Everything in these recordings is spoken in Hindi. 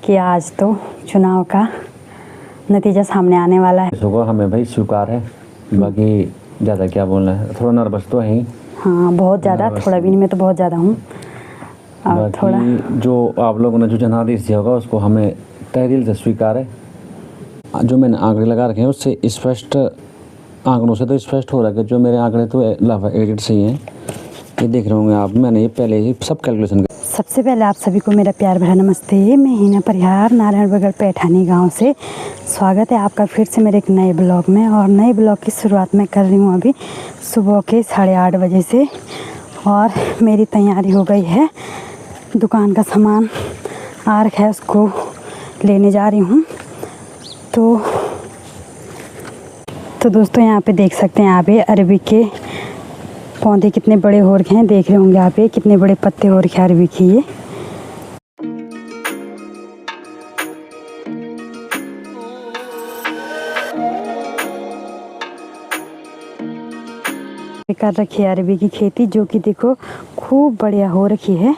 कि आज तो चुनाव का नतीजा सामने आने वाला है। इसको हमें भाई स्वीकार है, बाकी ज़्यादा क्या बोलना है, थोड़ा नर्वस तो है ही। हाँ बहुत ज़्यादा, थोड़ा भी नहीं, मैं तो बहुत ज़्यादा हूँ। और थोड़ा जो आप लोगों ने जो जनादेश दिया होगा उसको हमें तहे दिल से स्वीकार है। जो मैंने आंकड़े लगा रखे हैं उससे स्पष्ट, आंकड़ों से तो स्पष्ट हो रहा है कि जो मेरे आंकड़े तो एडिट सही हैं। ये देख रहे होंगे आप, मैंने ये पहले ही सब कैलकुलेशन। सबसे पहले आप सभी को मेरा प्यार भरा नमस्ते। मैं हिना परिहार नारायणबगड़ पैठानी गांव से स्वागत है आपका फिर से मेरे एक नए ब्लॉग में। और नए ब्लॉग की शुरुआत मैं कर रही हूँ अभी सुबह के 8:30 बजे से। और मेरी तैयारी हो गई है, दुकान का सामान आ रखा है, उसको लेने जा रही हूँ। तो दोस्तों यहाँ पे देख सकते हैं आप, ये अरबी के पौधे कितने बड़े हो रखे हैं। देख रहे होंगे आप, ये कितने बड़े पत्ते हो रखे हैं अरबी की। ये कर रखी है अरबी की खेती, जो कि देखो खूब बढ़िया हो रखी है।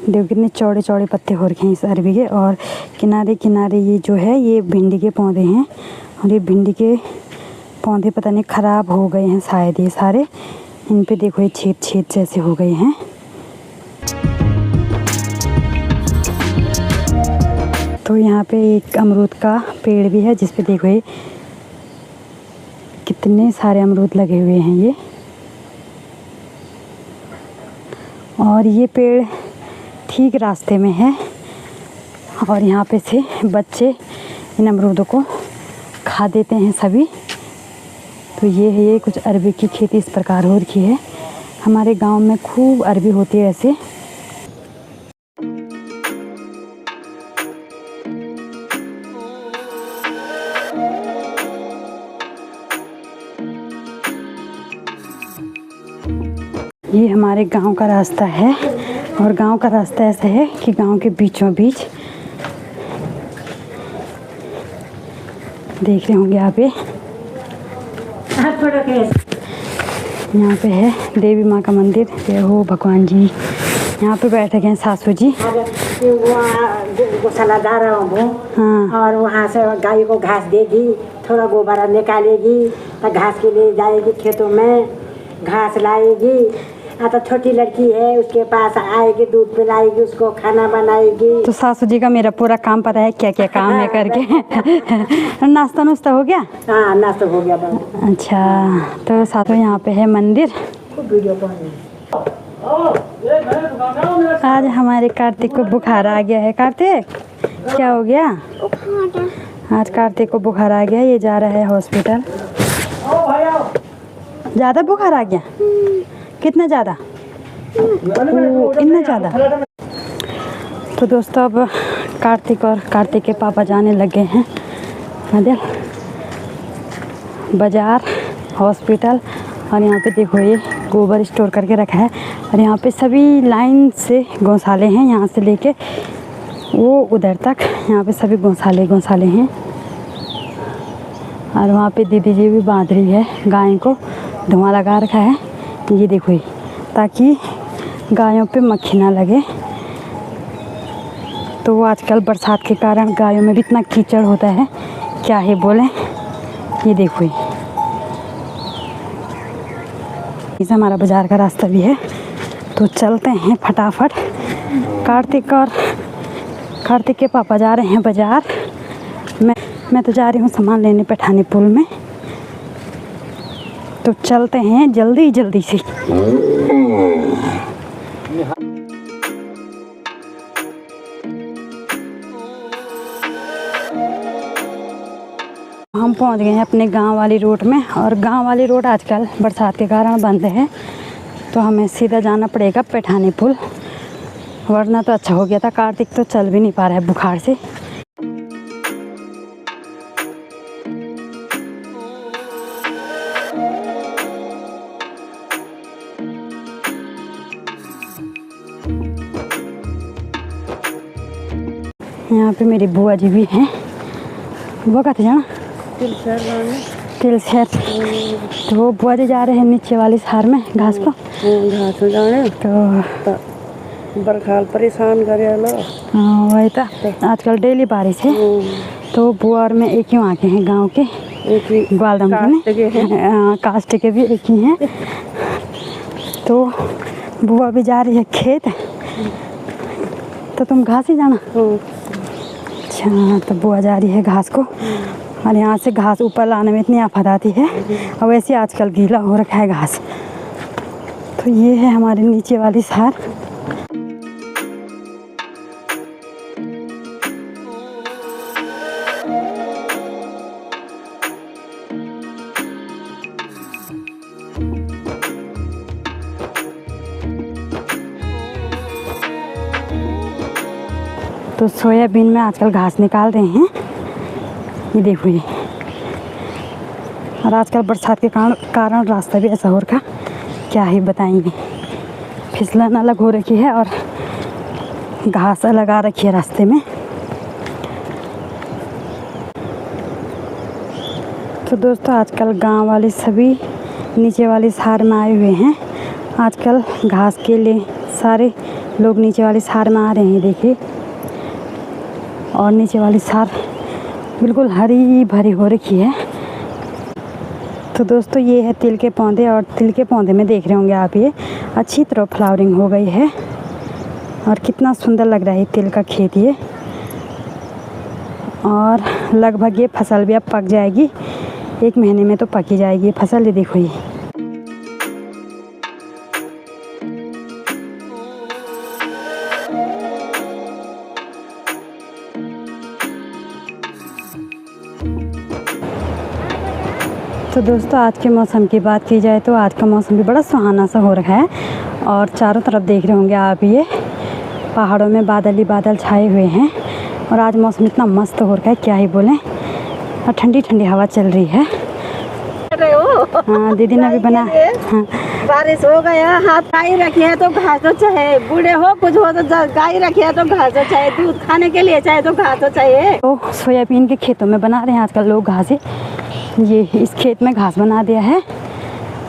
देखो कितने चौड़े चौड़े पत्ते हो रखे हैं इस अरबी के। और किनारे किनारे ये जो है ये भिंडी के पौधे हैं। और ये भिंडी के पौधे पता नहीं ख़राब हो गए हैं शायद, ये सारे इन पे देखो ये छेद छेद जैसे हो गए हैं। तो यहाँ पे एक अमरूद का पेड़ भी है, जिस पे देखो ये कितने सारे अमरूद लगे हुए हैं ये। और ये पेड़ ठीक रास्ते में है और यहाँ पे से बच्चे इन अमरूदों को खा देते हैं सभी। तो ये कुछ अरबी की खेती इस प्रकार हो रखी है। हमारे गांव में खूब अरबी होती है ऐसे। ये हमारे गांव का रास्ता है और गांव का रास्ता ऐसा है कि गांव के बीचों बीच देख रहे होंगे आप, यहाँ पे है देवी माँ का मंदिर। ये हो भगवान जी यहाँ पे बैठे हैं, सासू जी। गौशाला जा रहा हूँ। हाँ। और वहाँ से गाय को घास देगी, थोड़ा गोबर निकालेगी, तो घास के लिए जाएगी खेतों में, घास लाएगी। तो छोटी लड़की है, उसके पास आएगी, दूध पिलाएगी, उसको खाना बनाएगी। तो सासू जी का मेरा पूरा काम पता है, क्या क्या काम है करके। नाश्ता नुश्ता हो गया? हाँ नाश्ता हो गया। अच्छा, तो सासू यहाँ पे है मंदिर। आज हमारे कार्तिक को बुखार आ गया है। कार्तिक क्या हो गया? आज कार्तिक को बुखार आ गया, ये जा रहा है हॉस्पिटल। ज़्यादा बुखार आ गया? कितना ज़्यादा? इतना ज़्यादा? तो दोस्तों अब कार्तिक और कार्तिक के पापा जाने लगे हैं बाज़ार, हॉस्पिटल। और यहाँ पे देखो ये गोबर स्टोर करके रखा है। और यहाँ पे सभी लाइन से गौशाले हैं, यहाँ से लेके वो उधर तक, यहाँ पे सभी गौशाले हैं। और वहाँ पे दीदी जी भी बांध रही है गाय को, धुआं लगा रखा है। ये देखो ये, ताकि गायों पे मक्खी ना लगे। तो वो आजकल बरसात के कारण गायों में भी इतना कीचड़ होता है, क्या ही बोलें। ये देखो ये हमारा बाज़ार का रास्ता भी है। तो चलते हैं फटाफट। कार्तिक के पापा जा रहे हैं बाज़ार। मैं तो जा रही हूँ सामान लेने पैठानी पुल में। तो चलते हैं जल्दी से। हम पहुंच गए हैं अपने गांव वाली रोड में। और गांव वाली रोड आजकल बरसात के कारण बंद है, तो हमें सीधा जाना पड़ेगा पैठानी पुल, वरना तो अच्छा हो गया था। कार्तिक तो चल भी नहीं पा रहा है बुखार से। यहाँ पे मेरी बुआ जी भी हैं। बुआ कहते जाना तिलशहर। तो वो बुआ जी जा रहे हैं नीचे वाली सार में घास को घास हो जाने। तो बरखाल परेशान करे ना। हाँ वही तो आजकल डेली बारिश है। तो बुआ और मैं एक ही वहाँ के हैं, गांव के एक ही ग्वालदम के हैं, कास्ट के भी एक ही हैं। तो बुआ भी जा रही है खेत, तो तुम घास ही जाना। अच्छा, तो बुआ जा रही है घास को, और यहाँ से घास ऊपर लाने में इतनी आफत आती है, और वैसे आजकल गीला हो रखा है घास। तो ये है हमारे नीचे वाली सार। तो सोयाबीन में आजकल घास निकाल रहे हैं, ये देखो ये। और आजकल बरसात के कारण रास्ता भी ऐसा हो रखा, क्या ही बताएंगे। फिसलन अलग हो रखी है और घास अलग आ रखी है रास्ते में। तो दोस्तों आजकल गांव वाले सभी नीचे वाली सार में आए हुए हैं। आजकल घास के लिए सारे लोग नीचे वाली सार में आ रहे हैं, देखिए। और नीचे वाली सार बिल्कुल हरी भरी हो रखी है। तो दोस्तों ये है तिल के पौधे, और तिल के पौधे में देख रहे होंगे आप, ये अच्छी तरह फ्लावरिंग हो गई है और कितना सुंदर लग रहा है तिल का खेत ये। और लगभग ये फसल भी अब पक जाएगी, 1 महीने में तो पक ही जाएगी ये फसल। ये देखो ये। तो दोस्तों आज के मौसम की बात की जाए तो आज का मौसम भी बड़ा सुहाना सा हो रहा है। और चारों तरफ देख रहे होंगे आप, ये पहाड़ों में बादल ही बादल छाए हुए हैं। और आज मौसम इतना मस्त हो रहा है, क्या ही बोलें। और ठंडी ठंडी हवा चल रही है। हाँ दीदी ने भी बना। हाँ बारिश हो गया, हाथ गाय रखी है तो घास तो चाहिए, बूढ़े हो कुछ हो तो गाय रखी है तो घास तो चाहिए, दूध खाने के लिए चाहे तो घास तो चाहिए। तो सोयाबीन के खेतों में बना रहे हैं आजकल लोग घास। ये इस खेत में घास बना दिया है,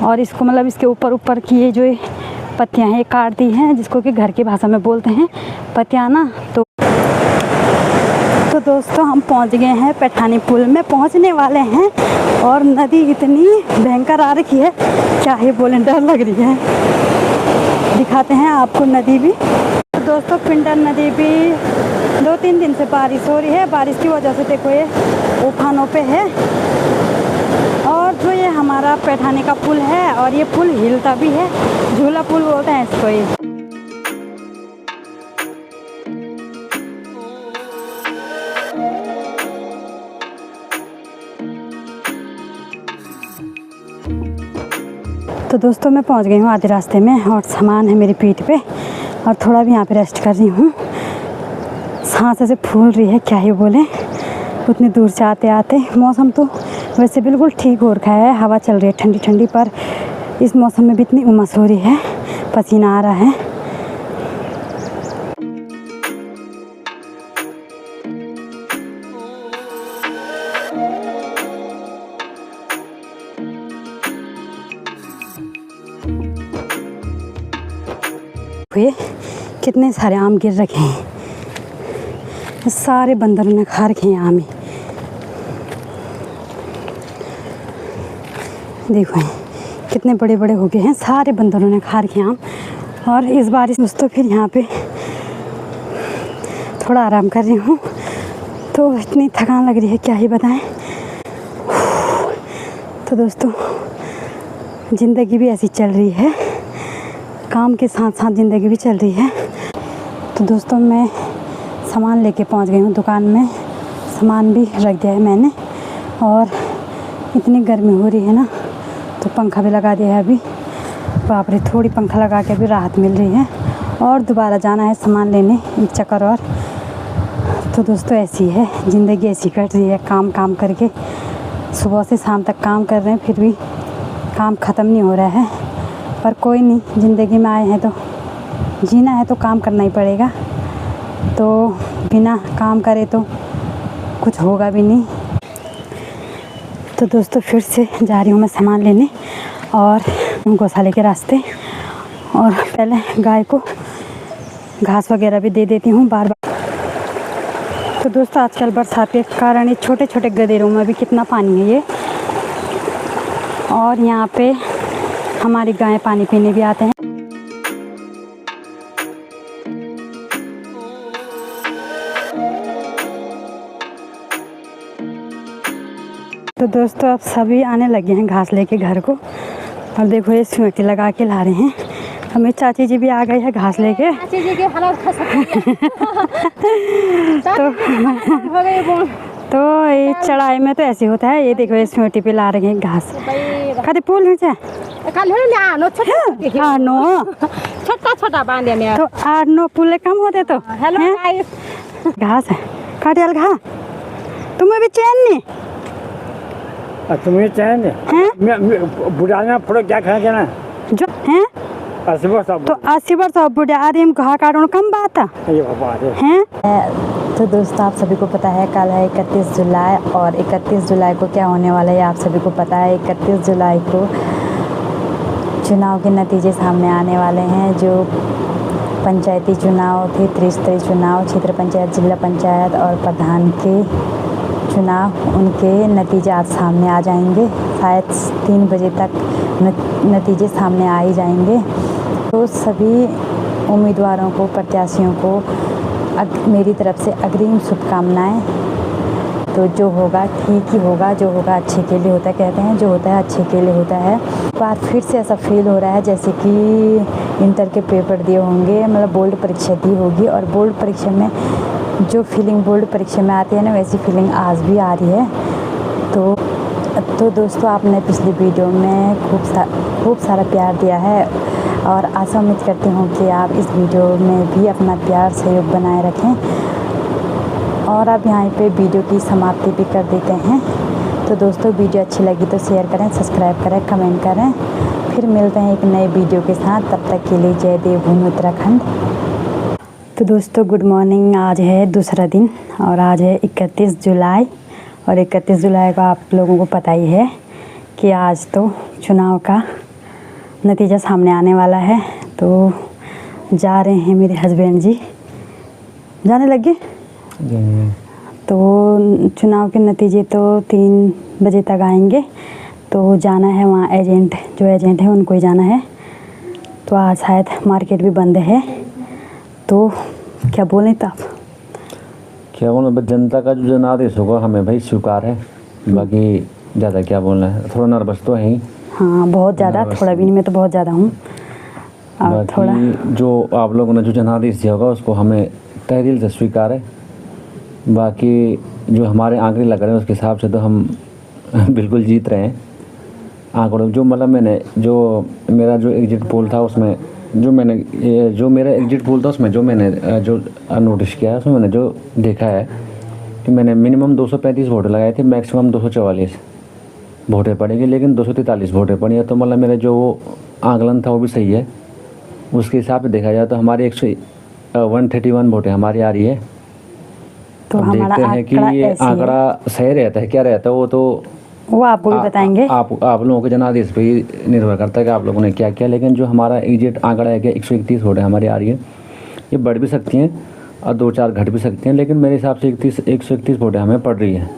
और इसको मतलब इसके ऊपर की ये जो पत्तियां हैं ये काट दी हैं, जिसको कि घर की भाषा में बोलते हैं पत्तियां ना। तो दोस्तों हम पहुंच गए हैं पैठानी पुल में, पहुंचने वाले हैं। और नदी इतनी भयंकर आ रखी है, क्या ही बोलें, डर लग रही है। दिखाते हैं आपको नदी भी। तो दोस्तों पिंडर नदी भी 2-3 दिन से बारिश हो रही है, बारिश की वजह से देखो ये उफानों पे है। और जो ये हमारा पैठानी का पुल है, और ये पुल हिलता भी है, झूला पुल बोलते हैं इसको ये। तो दोस्तों मैं पहुंच गई हूँ आधे रास्ते में, और सामान है मेरी पीठ पे, और थोड़ा भी यहाँ पे रेस्ट कर रही हूँ। सांस ऐसे फूल रही है, क्या ही बोले। उतनी दूर से आते आते मौसम तो वैसे बिल्कुल ठीक हो रखा है, हवा चल रही है ठंडी ठंडी, पर इस मौसम में भी इतनी उमस हो रही है, पसीना आ रहा है। ये कितने सारे आम गिर रखे हैं, सारे बंदरों ने खा रखे हैं आम ही। देखो कितने बड़े बड़े हो गए हैं, सारे बंदरों ने खा रखे आम। और इस बारिश में दोस्तों फिर यहाँ पे थोड़ा आराम कर रही हूँ, तो इतनी थकान लग रही है, क्या ही बताएं। तो दोस्तों ज़िंदगी भी ऐसी चल रही है, काम के साथ साथ ज़िंदगी भी चल रही है। तो दोस्तों मैं सामान लेके पहुंच गई हूँ दुकान में, सामान भी रख दिया है मैंने। और इतनी गर्मी हो रही है ना, तो पंखा भी लगा दिया है अभी। बाप रे, थोड़ी पंखा लगा के अभी राहत मिल रही है। और दोबारा जाना है सामान लेने, एक चक्कर और। तो दोस्तों ऐसी है ज़िंदगी, ऐसी कट रही है, काम करके सुबह से शाम तक काम कर रहे हैं, फिर भी काम ख़त्म नहीं हो रहा है। पर कोई नहीं, ज़िंदगी में आए हैं तो जीना है, तो काम करना ही पड़ेगा। तो बिना काम करे तो कुछ होगा भी नहीं। तो दोस्तों फिर से जा रही हूँ मैं सामान लेने, और गौशाले के रास्ते। और पहले गाय को घास वगैरह भी दे देती हूँ बार बार। तो दोस्तों आजकल बरसात के कारण ये छोटे छोटे गदेरों में भी कितना पानी है ये, और यहाँ पे हमारी गायें पानी पीने भी आते हैं। तो दोस्तों अब सभी आने लगे हैं घास लेके घर को, और देखो ये सीमेंट लगा के ला रहे हैं। हमें चाची जी भी आ गई है घास लेके। चाची जी के हालात तो ये चढ़ाई में तो ऐसे होता है। ये देखो ये सीमेंट पे ला रहे हैं घास। खाते फूल है छोटा छोटा बांधे में तो 8-9 पुले कम होते तो। हेलो हैं? गाइस, घास है काटियाल घा, तुम्हें भी चैन नहीं तुम्हें चैन हैं? बुढ़ाना फोड़ो क्या खाना जाना जो हैं 80 वर्ष अब तो 80 वर्ष अब बुढ़ा आदमी घा काटो कम बात ये बात है। हैं। तो दोस्तों आप सभी को पता है कल है 31 जुलाई, और 31 जुलाई को क्या होने वाला है आप सभी को पता है। 31 जुलाई को चुनाव के नतीजे सामने आने वाले हैं। जो पंचायती चुनाव थे, त्रिस्तरीय चुनाव, क्षेत्र पंचायत, जिला पंचायत और प्रधान के चुनाव, उनके नतीजे आज सामने आ जाएंगे। शायद 3 बजे तक नतीजे सामने आ ही जाएंगे। तो सभी उम्मीदवारों को, प्रत्याशियों को मेरी तरफ से अग्रिम शुभकामनाएं। तो जो होगा ठीक ही होगा, जो होगा अच्छे के लिए होता है, कहते हैं जो होता है अच्छे के लिए होता है। बार फिर से ऐसा फील हो रहा है जैसे कि इंटर के पेपर दिए होंगे, मतलब बोर्ड परीक्षा दी होगी, और बोर्ड परीक्षा में जो फीलिंग बोर्ड परीक्षा में आती है ना, वैसी फीलिंग आज भी आ रही है। तो दोस्तों आपने पिछली वीडियो में खूब सारा प्यार दिया है, और आशा उम्मीद करती हूँ कि आप इस वीडियो में भी अपना प्यार सहयोग बनाए रखें। और अब यहाँ पे वीडियो की समाप्ति भी कर देते हैं। तो दोस्तों वीडियो अच्छी लगी तो शेयर करें, सब्सक्राइब करें, कमेंट करें। फिर मिलते हैं एक नए वीडियो के साथ, तब तक के लिए जय देवभूमि उत्तराखंड। तो दोस्तों गुड मॉर्निंग। आज है दूसरा दिन और आज है 31 जुलाई, और 31 जुलाई को आप लोगों को पता ही है कि आज तो चुनाव का नतीजा सामने आने वाला है। तो जा रहे हैं मेरे हस्बैंड जी, जाने लगे। तो चुनाव के नतीजे तो 3 बजे तक आएंगे। तो जाना है वहाँ, जो एजेंट है उनको ही जाना है। तो आज शायद मार्केट भी बंद है। तो क्या बोलें तो आप क्या बोलूँ, बस जनता का जो जनादेश होगा हमें भाई स्वीकार है। बाकी ज़्यादा क्या बोलना है, थोड़ा नर्वस तो है ही। हाँ बहुत ज़्यादा, थोड़ा भी नहीं, मैं तो बहुत ज़्यादा हूँ। और थोड़ा जो आप लोगों ने जो जनादेश दिया होगा उसको हमें तहे दिल से स्वीकार है। बाकी जो हमारे आंकड़े लग रहे हैं उसके हिसाब से तो हम बिल्कुल जीत रहे हैं। आंकड़ों जो मतलब मेरा जो एग्जिट पोल था उसमें जो मेरा एग्जिट पोल था उसमें जो नोटिस किया है उसमें मैंने जो देखा है कि मैंने मिनिमम 235 वोट लगाए थे, मैक्सिमम 244 वोटें पड़ेंगी, लेकिन 243 वोटें पड़ी है। तो मतलब मेरा जो आंकलन था वो भी सही है। उसके हिसाब से देखा जाए तो हमारी 131 वोटें हमारी आ रही है। तो अब हमारा देखते हैं कि ये आंकड़ा सही रहता है क्या रहता है, वो आपको भी बताएंगे। आप लोगों के जनादेश पे ही निर्भर करता है कि आप लोगों ने क्या किया। लेकिन जो हमारा एग्जिट आंकड़ा है कि 131 वोटें हमारी आ रही है, ये बढ़ भी सकती हैं और 2-4 घट भी सकती हैं, लेकिन मेरे हिसाब से 131 वोटें हमें पड़ रही हैं।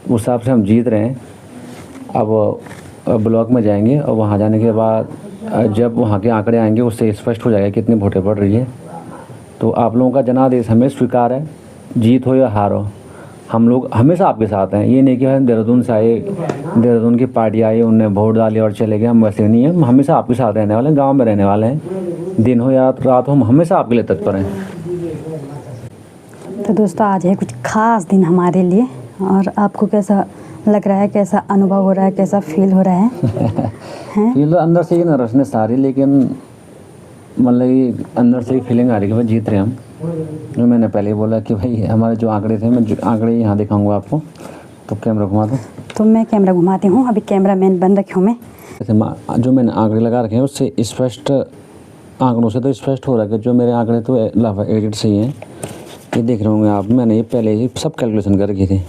उस हिसाब से हम जीत रहे हैं। अब ब्लॉक में जाएंगे और वहाँ जाने के बाद जब वहाँ के आंकड़े आएंगे उससे स्पष्ट हो जाएगा कितनी वोटें पड़ रही है। तो आप लोगों का जनादेश हमें स्वीकार है, जीत हो या हार हो, हम लोग हमेशा आपके साथ हैं। ये नहीं कि हम देहरादून से आए, देहरादून की पार्टी आई, उनने वोट डाले और चले गए, हम वैसे नहीं हैं। हम हमेशा आपके साथ रहने वाले हैं, गांव में रहने वाले हैं, दिन हो या रात हो, हम हमेशा आपके लिए तत्पर हैं। तो दोस्तों आज है कुछ खास दिन हमारे लिए, और आपको कैसा लग रहा है, कैसा अनुभव हो रहा है, कैसा फील हो रहा है? फील तो अंदर से ही ना रसने सारी, लेकिन मतलब अंदर से ही फीलिंग आ रही है कि भाई जीत रहे हम। जो मैंने पहले ही बोला कि भाई हमारे जो आंकड़े थे, मैं आंकड़े यहाँ दिखाऊंगा आपको। तो कैमरा घुमा दो। तो मैं कैमरा घुमाती हूँ, अभी कैमरा मैन बंद रखी हूँ मैं। जैसे जो मैंने आंकड़े लगा रखे हैं उससे स्पष्ट, आंकड़ों से तो स्पष्ट हो रहा है कि जो मेरे आंकड़े तो एडिट सही हैं। ये देख रहे होंगे आप, मैंने ये पहले ही सब कैलकुलेशन कर रखी थी।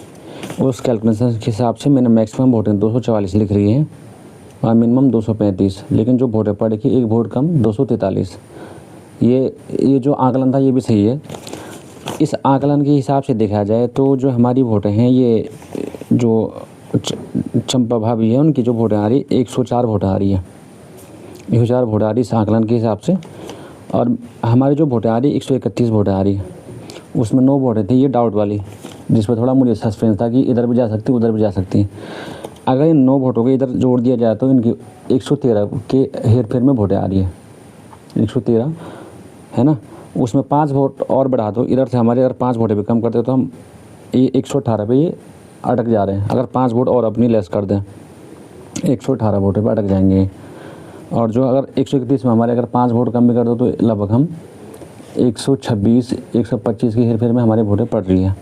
उस कैलकुलेशन के हिसाब से मैंने मैक्सिमम वोटें 244 लिख रही हैं और मिनिमम 235, लेकिन जो वोटें पड़ी थी एक वोट कम 243। ये जो आकलन था ये भी सही है। इस आकलन के हिसाब से देखा जाए तो जो हमारी वोटें हैं, ये जो चंपा भाभी है उनकी जो वोटें आ रही 104 वोटें आ रही है, 104 वोटें आ रही इस आकलन के हिसाब से। और हमारी जो वोटें आ रही 131 वोटें आ रही है। उसमें 9 वोटें थी ये डाउट वाली, जिस पर थोड़ा मुझे सस्पेंस था कि इधर भी जा सकती उधर भी जा सकती हैं। अगर इन 9 वोटों को इधर जोड़ दिया जाए तो इनकी 113 के हेर फेर में वोटें आ रही है, 113 है ना। उसमें 5 वोट और बढ़ा दो इधर से, हमारे अगर 5 वोटें भी कम करते तो हम ये 118 पे ये अटक जा रहे हैं। अगर 5 वोट और अपनी लेस कर दें 118 वोटों पे अटक जाएंगे। और जो अगर 131 में हमारे अगर 5 वोट कम भी कर दो तो लगभग हम 126 125 की हेर फेर में हमारे वोटें पड़ रही है।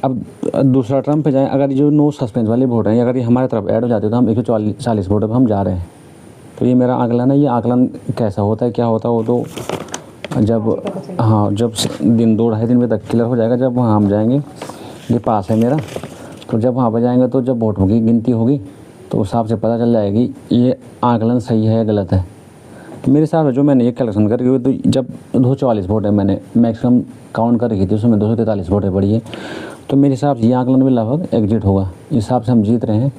अब दूसरा टर्म पे जाएं, अगर जो नो सस्पेंस वाली वोट हैं अगर ये हमारी तरफ ऐड हो जाती है तो हम 140 वोटों पर हम जा रहे हैं। तो ये मेरा आकलन है। ये आकलन कैसा होता है क्या होता है वो तो जब जब दिन 2-2.5 दिन में तक क्लियर हो जाएगा, जब वहाँ हम जाएंगे। ये पास है मेरा, तो जब वहाँ पर जाएंगे तो जब वोटों की गिनती होगी तो उस हिसाब से पता चल जाएगी ये आकलन सही है या गलत है। तो मेरे हिसाब से जो मैंने ये कलेक्शन करके हुई तो जब 244 वोट है मैंने मैक्सिमम काउंट कर रखी थी, उसमें 243 वोटें पड़ी है। तो मेरे हिसाब से ये आकलन भी लगभग एग्जिट होगा, इस हिसाब से हम जीत रहे हैं।